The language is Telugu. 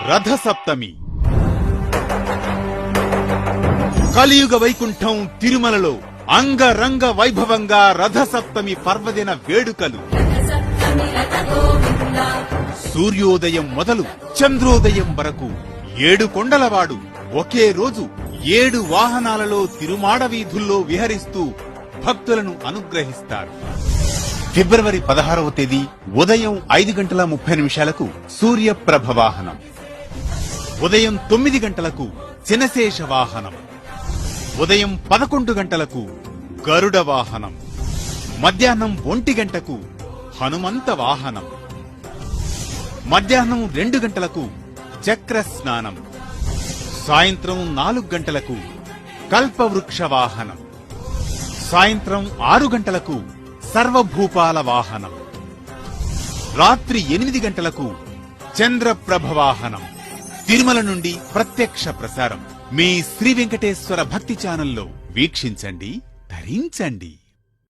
రథసప్తమి. కలియుగ వైకుంఠం తిరుమలలో అంగరంగ వైభవంగా రథసప్తమి పర్వదిన వేడుకలు. సూర్యోదయం మొదలు చంద్రోదయం వరకు 7 కొండలవాడు ఒకే రోజు 7 వాహనాలలో తిరుమాడ వీధుల్లో విహరిస్తూ భక్తులను అనుగ్రహిస్తారు. ఫిబ్రవరి 16వ తేదీ ఉదయం 5:30 సూర్యప్రభ వాహనం, ఉదయం 9 గంటలకు శనశేష వాహనం, ఉదయం 11 గంటలకు గరుడ వాహనం, మధ్యాహ్నం 1 గంటకు హనుమంత వాహనం, మధ్యాహ్నం 2 గంటలకు చక్ర స్నానం, సాయంత్రం 4 గంటలకు కల్పవృక్ష వాహనం, సాయంత్రం 6 గంటలకు సర్వభూపాల వాహనం, రాత్రి 8 గంటలకు చంద్రప్రభ వాహనం. తిరుమల నుండి ప్రత్యక్ష ప్రసారం మీ శ్రీ వెంకటేశ్వర భక్తి ఛానల్లో వీక్షించండి, ధరించండి.